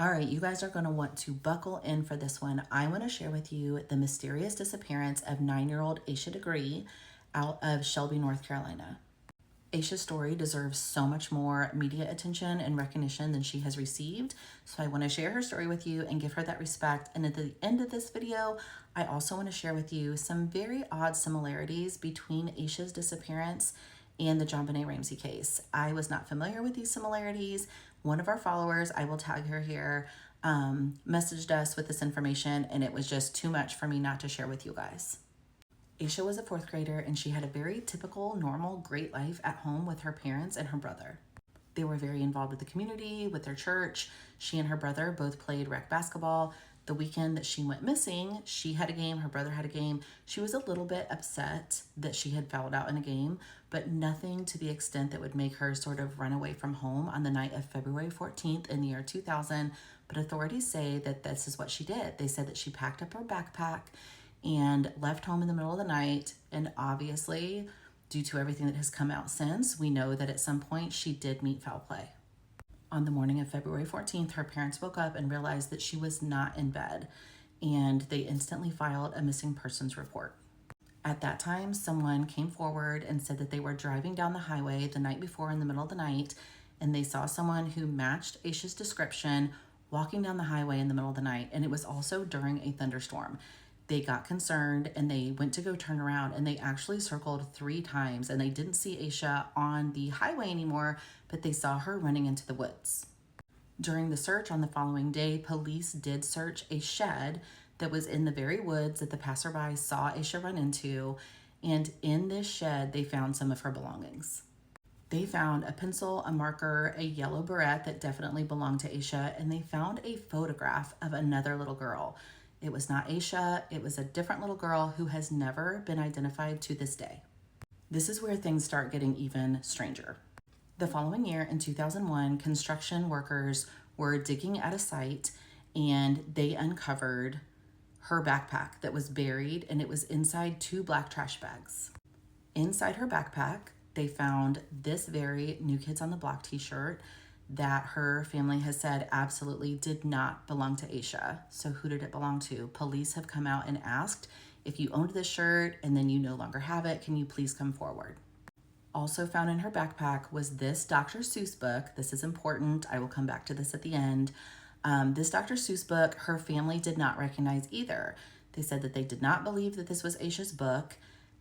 All right, you guys are going to want to buckle in for this one. I want to share with you the mysterious disappearance of 9-year-old Asha Degree out of Shelby, North Carolina. Asha's story deserves so much more media attention and recognition than she has received. So I want to share her story with you and give her that respect. And at the end of this video, I also want to share with you some very odd similarities between Asha's disappearance and the JonBenet Ramsey case. I was not familiar with these similarities. One of our followers, I will tag her here, messaged us with this information, and it was just too much for me not to share with you guys. Asha was a 4th grader, and she had a very typical, normal, great life at home with her parents and her brother. They were very involved with the community, with their church. She and her brother both played rec basketball. The weekend that she went missing, she had a game, her brother had a game. She was a little bit upset that she had fouled out in a game, but nothing to the extent that would make her sort of run away from home on the night of February 14th in the year 2000. But authorities say that this is what she did. They said that she packed up her backpack and left home in the middle of the night. And obviously, due to everything that has come out since, we know that at some point she did meet foul play. On the morning of February 14th, her parents woke up and realized that she was not in bed, and they instantly filed a missing persons report. At that time, someone came forward and said that they were driving down the highway the night before in the middle of the night, and they saw someone who matched Asha's description walking down the highway in the middle of the night, and it was also during a thunderstorm. They got concerned and they went to go turn around, and they actually circled 3 times, and they didn't see Asha on the highway anymore, but they saw her running into the woods. During the search on the following day, police did search a shed that was in the very woods that the passerby saw Asha run into, and in this shed they found some of her belongings. They found a pencil, a marker, a yellow beret that definitely belonged to Asha, and they found a photograph of another little girl. It was not Asha, it was a different little girl who has never been identified to this day. This is where things start getting even stranger. The following year, in 2001, construction workers were digging at a site, and they uncovered her backpack that was buried, and it was inside 2 black trash bags. Inside her backpack, they found this very New Kids on the Block t-shirt that her family has said absolutely did not belong to Asha. So who did it belong to? Police have come out and asked, if you owned this shirt and then you no longer have it, can you please come forward? Also found in her backpack was this Dr. Seuss book. This is important. I will come back to this at the end. This Dr. Seuss book, her family did not recognize either. They said that they did not believe that this was Asha's book.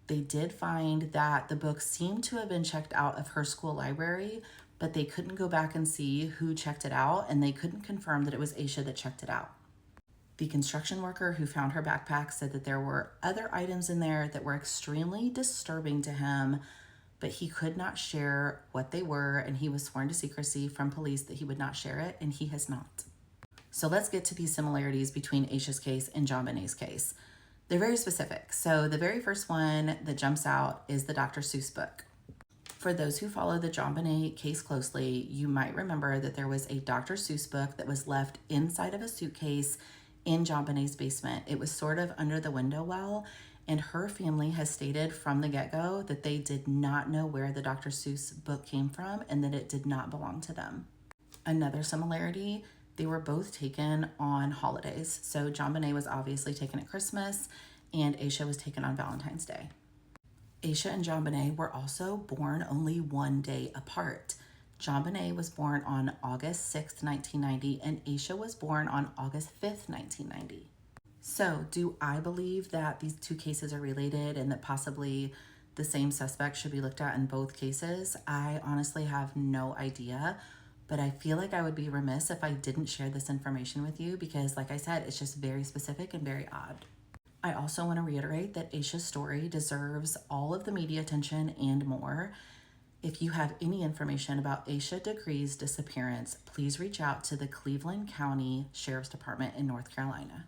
They did find that the book seemed to have been checked out of her school library, but they couldn't go back and see who checked it out, and they couldn't confirm that it was Asha that checked it out. The construction worker who found her backpack said that there were other items in there that were extremely disturbing to him, but he could not share what they were, and he was sworn to secrecy from police that he would not share it, and he has not. So let's get to these similarities between Asha's case and JonBenet's case. They're very specific. So the very first one that jumps out is the Dr. Seuss book. For those who follow the JonBenet case closely, you might remember that there was a Dr. Seuss book that was left inside of a suitcase in JonBenet's basement. It was sort of under the window well, and her family has stated from the get-go that they did not know where the Dr. Seuss book came from and that it did not belong to them. Another similarity, they were both taken on holidays. So JonBenet was obviously taken at Christmas, and Asha was taken on Valentine's Day. Asha and JonBenet were also born only 1 day apart. JonBenet was born on August 6th, 1990, and Asha was born on August 5th, 1990. So, do I believe that these 2 cases are related and that possibly the same suspect should be looked at in both cases? I honestly have no idea, but I feel like I would be remiss if I didn't share this information with you because, like I said, it's just very specific and very odd. I also want to reiterate that Asha's story deserves all of the media attention and more. If you have any information about Asha Degree's disappearance, please reach out to the Cleveland County Sheriff's Department in North Carolina.